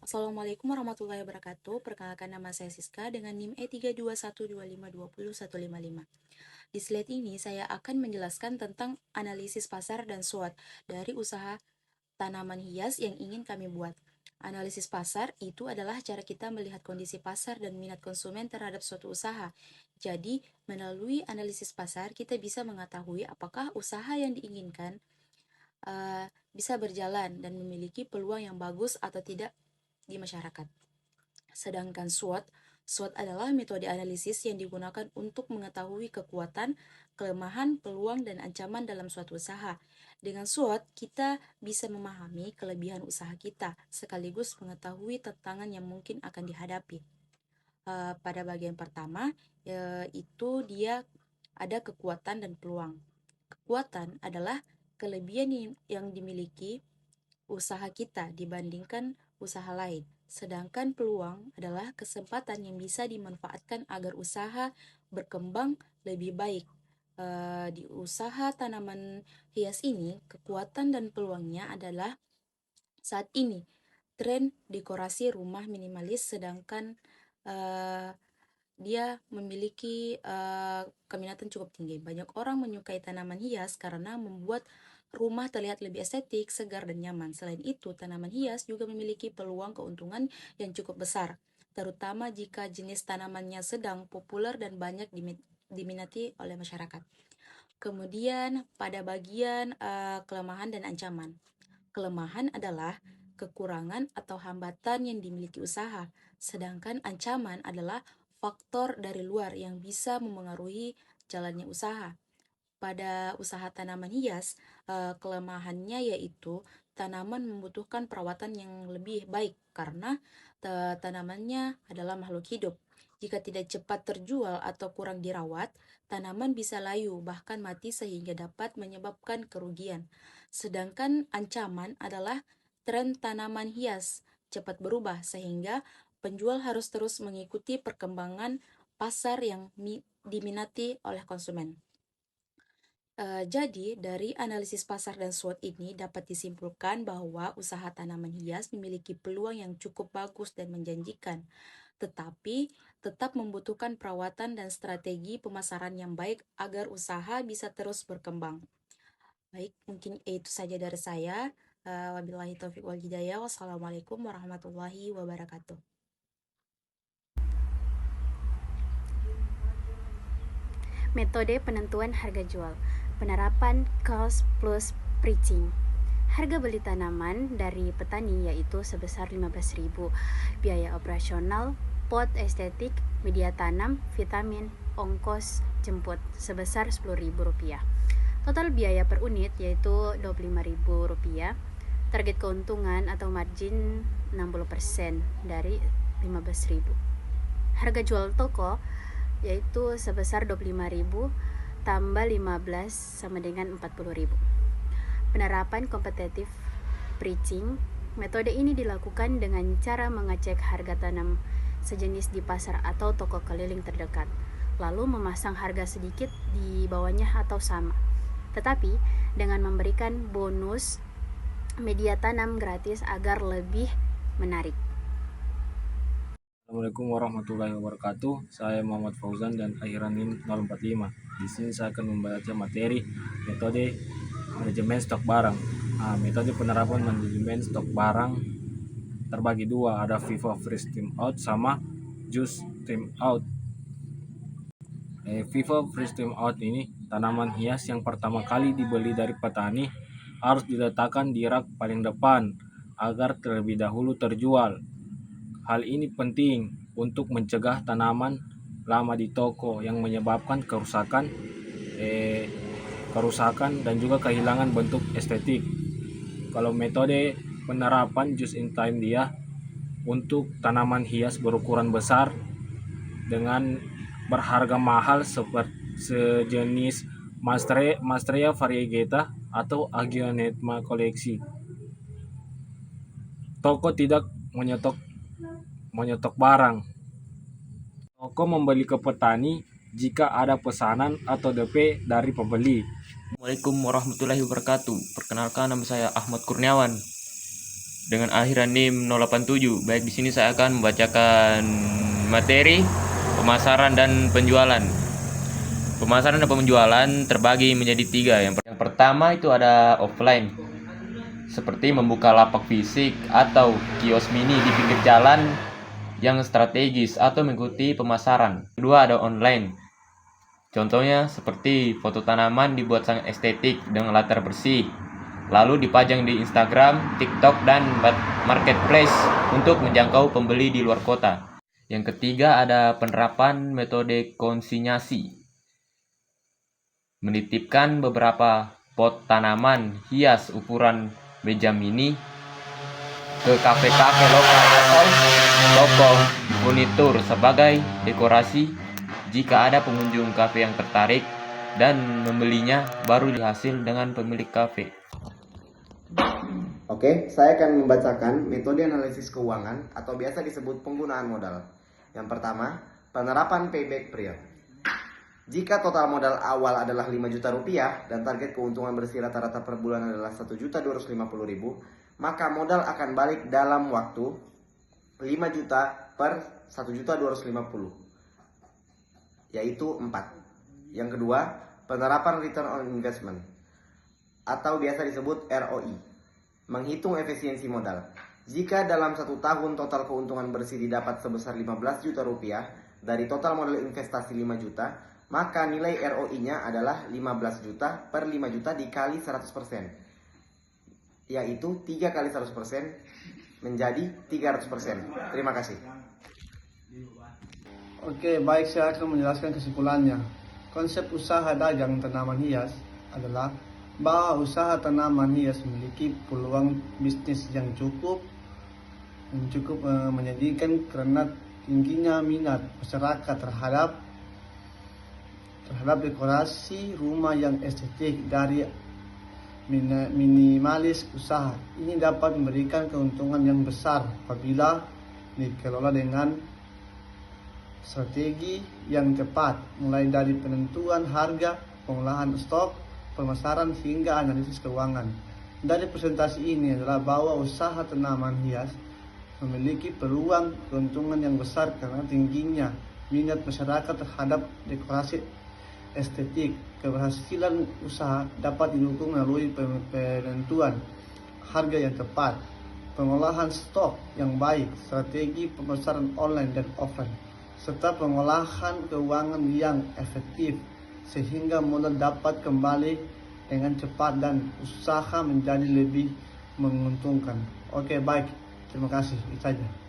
Assalamualaikum warahmatullahi wabarakatuh. Perkenalkan, nama saya Siska dengan NIM E32125201155. Di slide ini saya akan menjelaskan tentang analisis pasar dan SWOT dari usaha tanaman hias yang ingin kami buat. Analisis pasar itu adalah cara kita melihat kondisi pasar dan minat konsumen terhadap suatu usaha. Jadi, melalui analisis pasar kita bisa mengetahui apakah usaha yang diinginkan bisa berjalan dan memiliki peluang yang bagus atau tidak di masyarakat. Sedangkan SWOT adalah metode analisis yang digunakan untuk mengetahui kekuatan, kelemahan, peluang, dan ancaman dalam suatu usaha. Dengan SWOT, kita bisa memahami kelebihan usaha kita, sekaligus mengetahui tantangan yang mungkin akan dihadapi. Pada bagian pertama, itu dia ada kekuatan dan peluang. Kekuatan adalah kelebihan yang dimiliki usaha kita dibandingkan usaha lain. Sedangkan peluang adalah kesempatan yang bisa dimanfaatkan agar usaha berkembang lebih baik. Di usaha tanaman hias ini, kekuatan dan peluangnya adalah saat ini tren dekorasi rumah minimalis, sedangkan dia memiliki keminatan cukup tinggi. Banyak orang menyukai tanaman hias karena membuat rumah terlihat lebih estetik, segar, dan nyaman. Selain itu, tanaman hias juga memiliki peluang keuntungan yang cukup besar, terutama jika jenis tanamannya sedang populer dan banyak diminati oleh masyarakat. Kemudian, pada bagian kelemahan dan ancaman. Kelemahan adalah kekurangan atau hambatan yang dimiliki usaha, sedangkan ancaman adalah faktor dari luar yang bisa memengaruhi jalannya usaha. Pada usaha tanaman hias, kelemahannya yaitu tanaman membutuhkan perawatan yang lebih baik karena tanamannya adalah makhluk hidup. Jika tidak cepat terjual atau kurang dirawat, tanaman bisa layu bahkan mati sehingga dapat menyebabkan kerugian. Sedangkan ancaman adalah tren tanaman hias cepat berubah sehingga penjual harus terus mengikuti perkembangan pasar yang diminati oleh konsumen. Jadi, dari analisis pasar dan SWOT ini dapat disimpulkan bahwa usaha tanaman hias memiliki peluang yang cukup bagus dan menjanjikan, tetapi tetap membutuhkan perawatan dan strategi pemasaran yang baik agar usaha bisa terus berkembang. Baik, mungkin itu saja dari saya. Wabillahi taufiq wal hidayah. Wassalamualaikum warahmatullahi wabarakatuh. Metode penentuan harga jual. Penerapan cost plus preaching. Harga beli tanaman dari petani yaitu sebesar 15.000. Biaya operasional, pot estetik, media tanam, vitamin, ongkos jemput sebesar Rp10.000. Total biaya per unit yaitu Rp25.000. Target keuntungan atau margin 60% dari 15.000. Harga jual toko yaitu sebesar 25.000 tambah 15 sama dengan 40.000. Penerapan kompetitif preaching. Metode ini dilakukan dengan cara mengecek harga tanam sejenis di pasar atau toko keliling terdekat, lalu memasang harga sedikit di bawahnya atau sama, tetapi dengan memberikan bonus media tanam gratis agar lebih menarik. Assalamualaikum warahmatullahi wabarakatuh. Saya Muhammad Fauzan dan akhiran NIM 045. Di sini saya akan membaca materi metode manajemen stok barang. Metode penerapan manajemen stok barang terbagi dua, ada FIFO Freeze Trim Out sama Juice Trim Out. FIFO Freeze Trim Out ini tanaman hias yang pertama kali dibeli dari petani harus diletakkan di rak paling depan agar terlebih dahulu terjual. Hal ini penting untuk mencegah tanaman lama di toko yang menyebabkan kerusakan dan juga kehilangan bentuk estetik. Kalau metode penerapan just in time dia untuk tanaman hias berukuran besar dengan berharga mahal seperti sejenis Maestria variegata atau Agionema koleksi. Toko tidak menyetok barang. Toko membeli ke petani jika ada pesanan atau DP dari pembeli. Assalamualaikum warahmatullahi wabarakatuh. Perkenalkan, nama saya Ahmad Kurniawan. dengan akhiran NIM 087. Baik, di sini saya akan membacakan materi pemasaran dan penjualan. Pemasaran dan penjualan terbagi menjadi 3. Yang pertama itu ada offline, seperti membuka lapak fisik atau kios mini di pinggir jalan yang strategis atau mengikuti pemasaran. Kedua ada online, contohnya seperti foto tanaman dibuat sangat estetik dengan latar bersih, lalu dipajang di Instagram, TikTok, dan marketplace untuk menjangkau pembeli di luar kota. Yang ketiga ada penerapan metode konsinyasi, menitipkan beberapa pot tanaman hias ukuran meja mini ke kafe-kafe lokal atau toko furnitur sebagai dekorasi. Jika ada pengunjung kafe yang tertarik dan membelinya, baru dihasil dengan pemilik kafe. Oke, saya akan membacakan metode analisis keuangan atau biasa disebut penggunaan modal. Yang pertama, penerapan payback period. Jika total modal awal adalah 5 juta rupiah dan target keuntungan bersih rata-rata per bulan adalah 1.250.000, maka modal akan balik dalam waktu 5 juta per 1.250.000, yaitu 4. Yang kedua, penerapan return on investment atau biasa disebut ROI. Menghitung efisiensi modal. Jika dalam 1 tahun total keuntungan bersih didapat sebesar 15 juta rupiah dari total modal investasi 5 juta, maka nilai ROI-nya adalah 15 juta per 5 juta dikali 100%, yaitu 3 kali 100% menjadi 300%. Terima kasih. Oke, baik, saya akan menjelaskan kesimpulannya. Konsep usaha dagang tanaman hias adalah bahwa usaha tanaman hias memiliki peluang bisnis yang cukup menjanjikan karena tingginya minat masyarakat terhadap dekorasi rumah yang estetik dari minimalis usaha. Ini dapat memberikan keuntungan yang besar apabila dikelola dengan strategi yang tepat, mulai dari penentuan harga, pengolahan stok, pemasaran hingga analisis keuangan. Dari presentasi ini adalah bahwa usaha tanaman hias memiliki peluang keuntungan yang besar karena tingginya minat masyarakat terhadap dekorasi estetik. Keberhasilan usaha dapat didukung melalui penentuan harga yang tepat, pengolahan stok yang baik, strategi pemasaran online dan offline, serta pengolahan keuangan yang efektif sehingga modal dapat kembali dengan cepat dan usaha menjadi lebih menguntungkan. Oke, baik. Terima kasih. Itu saja.